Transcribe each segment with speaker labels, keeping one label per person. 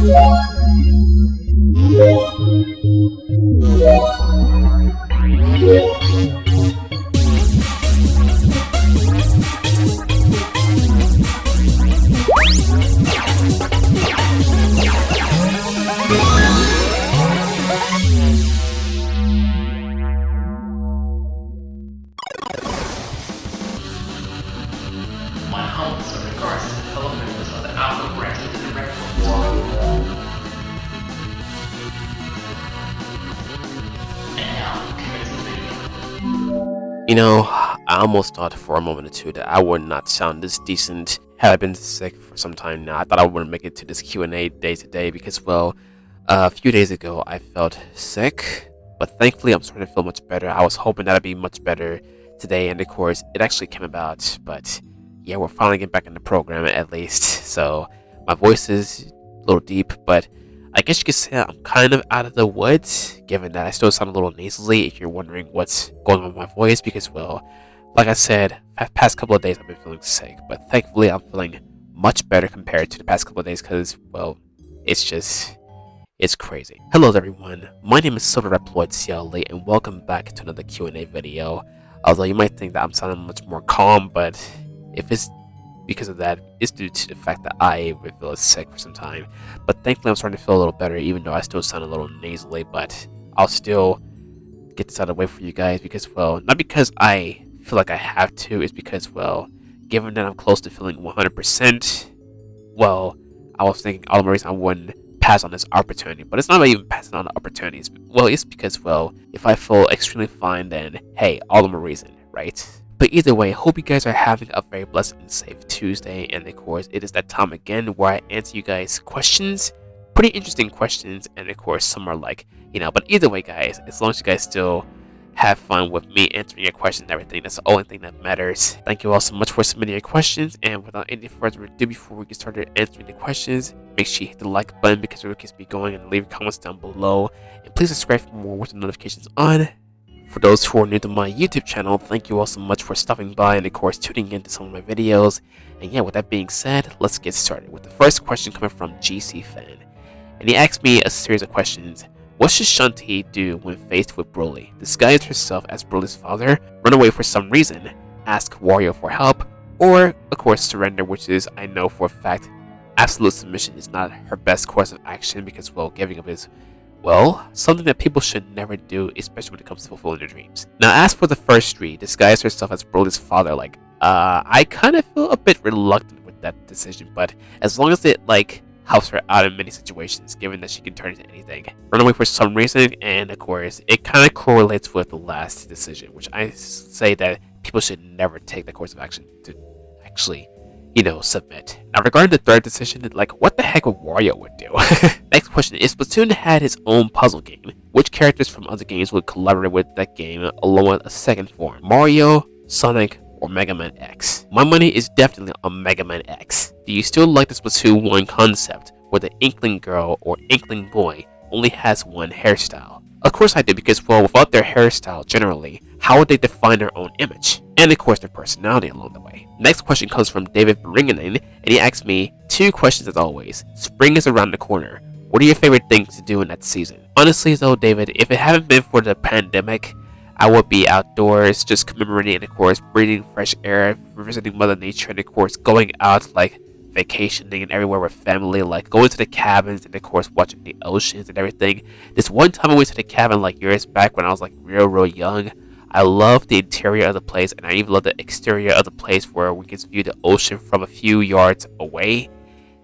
Speaker 1: My humbles in regards to the development of the alpha branch into the Reploid. And now, commencing video.
Speaker 2: You know, I almost thought for a moment or two that I would not sound this decent had I been sick for some time now. I thought I wouldn't make it to this Q&A day to day because, well, a few days ago I felt sick, but thankfully I'm starting to feel much better. I was hoping that I'd be much better today, and of course, it actually came about, but yeah, we're finally getting back in the program at least. So my voice is a little deep, but I guess you could say I'm kind of out of the woods, given that I still sound a little nasally if you're wondering what's going on with my voice, because, well, like I said, past couple of days I've been feeling sick, but thankfully I'm feeling much better compared to the past couple of days because, well, it's crazy. Hello everyone, my name is Silverreploid CLE, and welcome back to another Q&A video. Although you might think that I'm sounding much more calm, but if it's because of that, it's due to the fact that I feel sick for some time. But thankfully I'm starting to feel a little better, even though I still sound a little nasally, but I'll still get this out of the way for you guys because, well, not because I feel like I have to, it's because, well, given that I'm close to feeling 100%, well, I was thinking all the reason I wouldn't pass on this opportunity, but it's not about even passing on the opportunities. Well, it's because, well, if I feel extremely fine, then hey, all the more reason, right? But either way, hope you guys are having a very blessed and safe Tuesday, and of course, it is that time again where I answer you guys questions, pretty interesting questions, and of course, some are like, but either way, guys, as long as you guys still have fun with me answering your questions and everything, that's the only thing that matters. Thank you all so much for submitting your questions, and without any further ado, before we get started answering the questions, make sure you hit the like button because it keeps me going, and leave comments down below, and please subscribe for more with the notifications on. For those who are new to my YouTube channel, thank you all so much for stopping by and of course tuning into some of my videos. And yeah, with that being said, let's get started with the first question coming from GC Fan. And he asked me a series of questions. What should Shanti do when faced with Broly? Disguise herself as Broly's father, run away for some reason, ask Wario for help, or of course surrender, which is, I know for a fact, absolute submission is not her best course of action because, well, giving up is, well, something that people should never do, especially when it comes to fulfilling their dreams. Now, as for the first three, disguise herself as Broly's father, I kind of feel a bit reluctant with that decision, but as long as it, helps her out in many situations, given that she can turn into anything. Run away for some reason, and of course, it kind of correlates with the last decision, which I say that people should never take the course of action to actually, submit. Now, regarding the third decision, what the heck would Wario would do? Next question is, Splatoon had its own puzzle game. Which characters from other games would collaborate with that game along with a second form? Mario, Sonic, or Mega Man X? My money is definitely on Mega Man X. Do you still like the Splatoon 1 concept, where the Inkling girl or Inkling boy only has one hairstyle? Of course I do, because, well, without their hairstyle generally, how would they define their own image? And of course their personality along the way. Next question comes from David Beringanen, and he asks me two questions as always. Spring is around the corner. What are your favorite things to do in that season? Honestly though, David, if it hadn't been for the pandemic, I would be outdoors just commemorating and of course breathing fresh air, visiting Mother Nature, and of course going out vacationing and everywhere with family, going to the cabins and of course watching the oceans and everything. This one time I went to the cabin years back when I was real young. I love the interior of the place, and I even love the exterior of the place where we can view the ocean from a few yards away.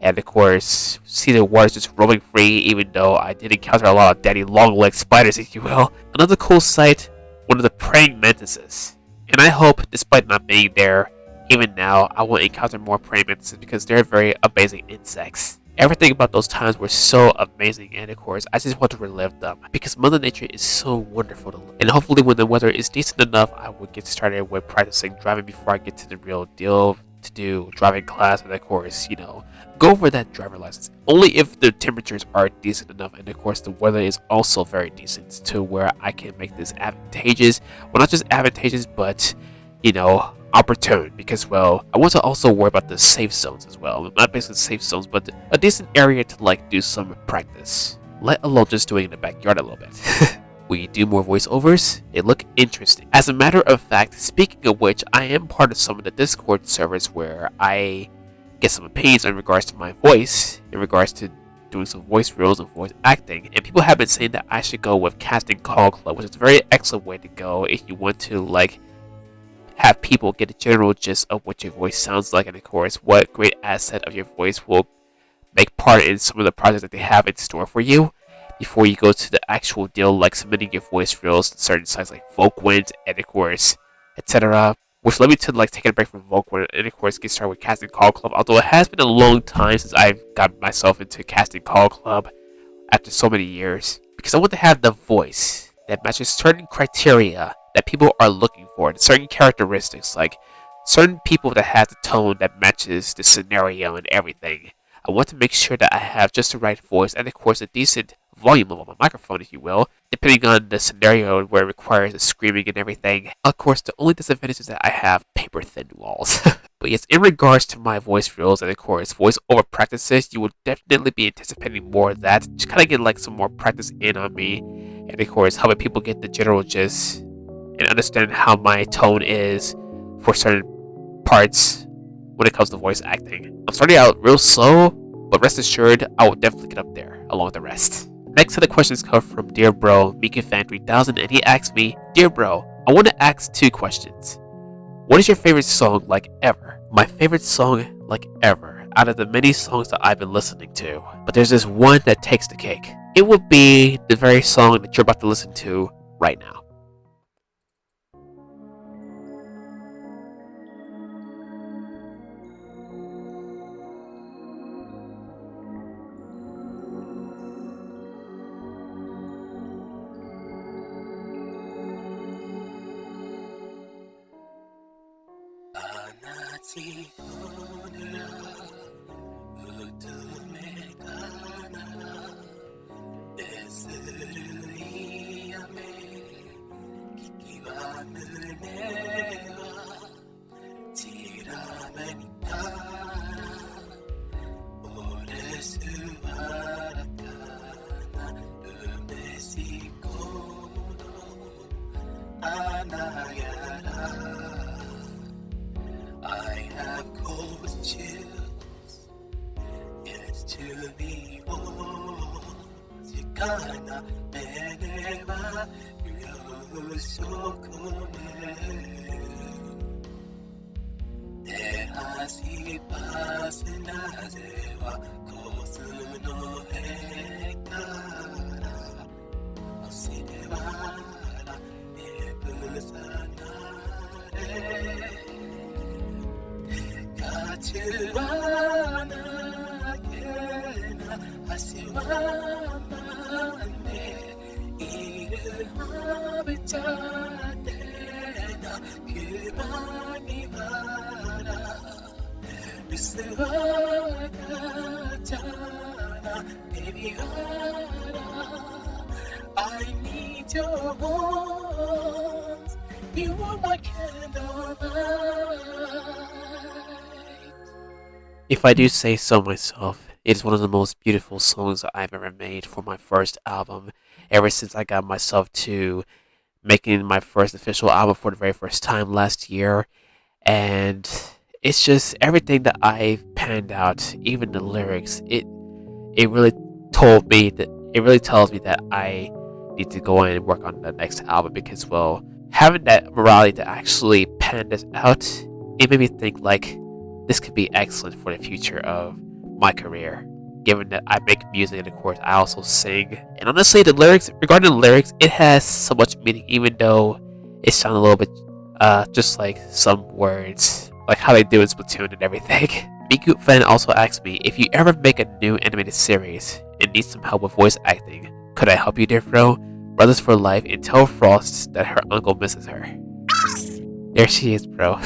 Speaker 2: And of course, see the waters just roaming free, even though I did encounter a lot of daddy long-legged spiders, if you will. Another cool sight, one of the praying mantises. And I hope, despite not being there, even now, I will encounter more praying mantises because they're very amazing insects. Everything about those times were so amazing, and of course, I just want to relive them because Mother Nature is so wonderful to look. And hopefully when the weather is decent enough, I will get started with practicing driving before I get to the real deal to do driving class, and of course, go over that driver license. Only if the temperatures are decent enough, and of course the weather is also very decent to where I can make this advantageous. Well, not just advantageous, but opportune because, well, I want to also worry about the safe zones as well. Not basically safe zones, but a decent area to like do some practice. Let alone just doing it in the backyard a little bit. We do more voiceovers. They look interesting. As a matter of fact, speaking of which, I am part of some of the Discord servers where I get some opinions in regards to my voice, in regards to doing some voice reels and voice acting, and people have been saying that I should go with Casting Call Club, which is a very excellent way to go if you want to like have people get a general gist of what your voice sounds like, and of course what great asset of your voice will make part in some of the projects that they have in store for you before you go to the actual deal, like submitting your voice reels to certain sites like Volkwind and of course etc. Which led me to like take a break from Volkwind and of course get started with Casting Call Club, although it has been a long time since I've got myself into Casting Call Club after so many years, because I want to have the voice that matches certain criteria that people are looking for, certain characteristics, like certain people that have the tone that matches the scenario and everything. I want to make sure that I have just the right voice and of course a decent volume of my microphone, if you will, depending on the scenario where it requires the screaming and everything. Of course, the only disadvantage is that I have paper thin walls. But yes, in regards to my voice reels and of course voice over practices, you will definitely be anticipating more of that. Just kind of get like some more practice in on me, and of course helping people get the general gist and understand how my tone is for certain parts when it comes to voice acting. I'm starting out real slow, but rest assured, I will definitely get up there along with the rest. Next set of questions come from Dear Bro, MikaFan3000, and he asked me, Dear Bro, I want to ask 2 questions. What is your favorite song like ever? My favorite song like ever, out of the many songs that I've been listening to, but there's this one that takes the cake. It would be the very song that you're about to listen to right now.
Speaker 3: I have cold chills yet to be born. 시간아 내내와 요소코네 대하시 바스나제와 고스노 헤카라 오시네와라 에부사나레 가츠와나게나 하시와만네 이르하베자데나 그만이와라 미스와가잖아 데뷔하라 I need your warmth You are my candlelight.
Speaker 2: If I do say so myself, it is one of the most beautiful songs that I've ever made for my first album, ever since I got myself to making my first official album for the very first time last year. And it's just everything that I panned out, even the lyrics, it really tells me that I need to go in and work on the next album, because, well, having that morality to actually pan this out, it made me think like this could be excellent for the future of my career, given that I make music and of course I also sing. And honestly, regarding the lyrics, it has so much meaning, even though it sounds a little bit just like some words, like how they do in Splatoon and everything. MikuFan also asked me, if you ever make a new animated series and need some help with voice acting, could I help you, dear bro? Brothers for life, and tell Frost that her uncle misses her. There she is, bro.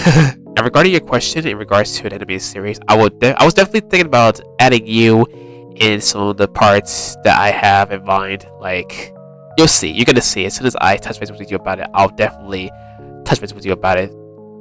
Speaker 2: Now, regarding your question in regards to an animated series, I was definitely thinking about adding you in some of the parts that I have in mind. Like, you're gonna see. As soon as I touch base with you about it, I'll definitely touch base with you about it.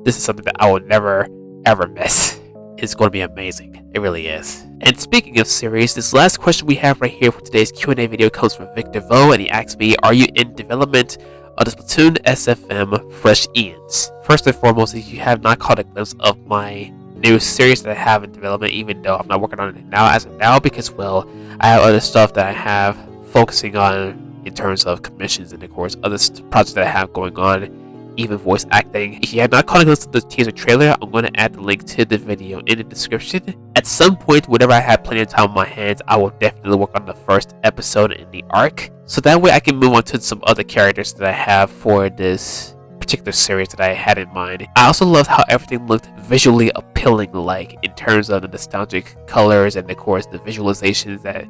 Speaker 2: this is something that I will never ever miss. It's going to be amazing. It really is. And speaking of series, this last question we have right here for today's Q&A video comes from Victor Vo, and he asks me, are you in development of the Splatoon SFM Fresh Aeons? First and foremost, if you have not caught a glimpse of my new series that I have in development, even though I'm not working on it now as of now, because, well, I have other stuff that I have focusing on in terms of commissions and, of course, other projects that I have going on, even voice acting. If you have not caught a glimpse of the teaser trailer, I'm going to add the link to the video in the description. At some point, whenever I have plenty of time on my hands, I will definitely work on the first episode in the arc, so that way I can move on to some other characters that I have for this particular series that I had in mind. I also loved how everything looked visually appealing, like in terms of the nostalgic colors and, of course, the visualizations that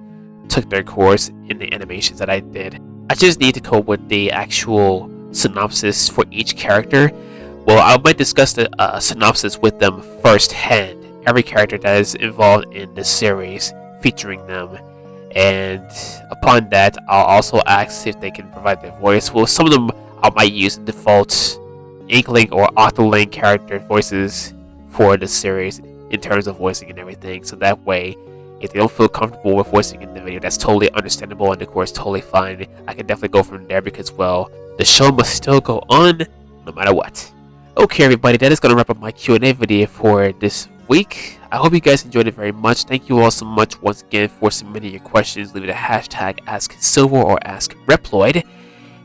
Speaker 2: took their course in the animations that I did. I just need to come up with the actual synopsis for each character. Well, I might discuss the synopsis with them firsthand, every character that is involved in this series, featuring them, and upon that I'll also ask if they can provide their voice. Well, some of them I might use default Inkling or Octoling character voices for the series in terms of voicing and everything, so that way if they don't feel comfortable with voicing in the video, that's totally understandable and, of course, totally fine. I can definitely go from there because, well, the show must still go on no matter what. Okay, everybody, that is going to wrap up my Q&A video for this week. I hope you guys enjoyed it very much. Thank you all so much once again for submitting your questions. Leave it a hashtag AskSilver or AskReploid.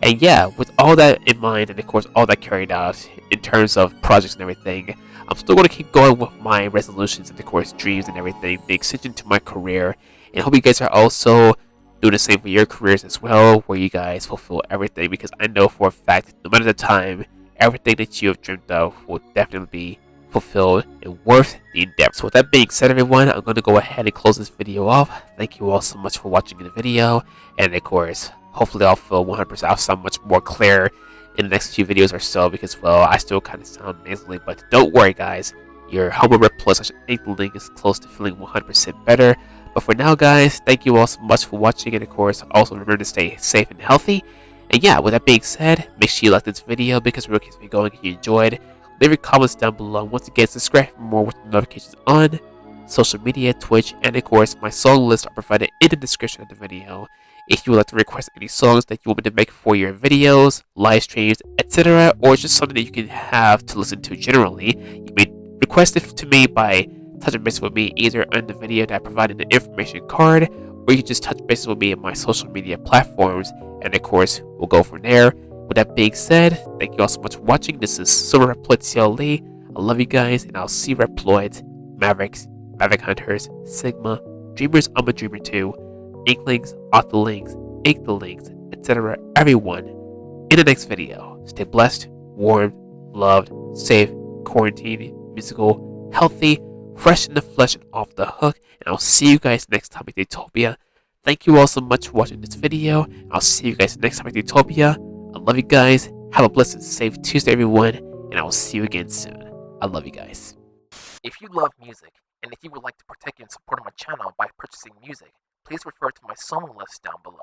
Speaker 2: And yeah, with all that in mind and, of course, all that carried out in terms of projects and everything, I'm still going to keep going with my resolutions and, of course, dreams and everything, the extension to my career. And I hope you guys are also doing the same for your careers as well, where you guys fulfill everything, because I know for a fact, no matter the time, everything that you have dreamed of will definitely be fulfilled and worth the endeavor. So with that being said, everyone, I'm going to go ahead and close this video off. Thank you all so much for watching the video, and of course, hopefully I'll feel 100%. I'll sound much more clear in the next few videos or so, because, well, I still kind of sound nasally, but don't worry, guys. Your Homo Rep Plus link is close to feeling 100% better. But for now, guys, thank you all so much for watching, and of course, also remember to stay safe and healthy. And yeah, with that being said, make sure you like this video because we're keeping going if you enjoyed. Leave your comments down below. Once again, subscribe for more with the notifications on. Social media, Twitch, and of course, my song list are provided in the description of the video. If you would like to request any songs that you want me to make for your videos, live streams, etc., or just something that you can have to listen to generally, you may request it to me by touching base with me either on the video that I provided in the information card, or you can just touch base with me on my social media platforms, and of course, we'll go from there. With that being said, thank you all so much for watching. This is Silverreploid CLE. I love you guys, and I'll see Reploids, Mavericks, Maverick Hunters, Sigma, Dreamers, I'm a Dreamer too, Inklings, Octolings, Inktelings, etc., everyone, in the next video. Stay blessed, warm, loved, safe, quarantined, musical, healthy, fresh in the flesh and off the hook, and I'll see you guys next time in Utopia. Thank you all so much for watching this video. I'll see you guys next time in Utopia. I love you guys. Have a blessed and safe Tuesday, everyone, and I will see you again soon. I love you guys. If you love music, and if you would like to partake in support of my channel by purchasing music, please refer to my song list down below.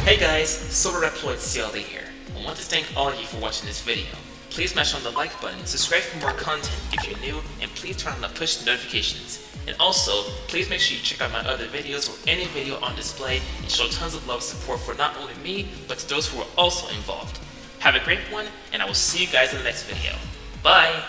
Speaker 2: Hey guys, Silverreploid CLE here. I want to thank all of you for watching this video. Please smash on the like button, subscribe for more content if you're new, and please turn on the push notifications. And also, please make sure you check out my other videos or any video on display and show tons of love and support for not only me, but to those who are also involved. Have a great one, and I will see you guys in the next video. Bye!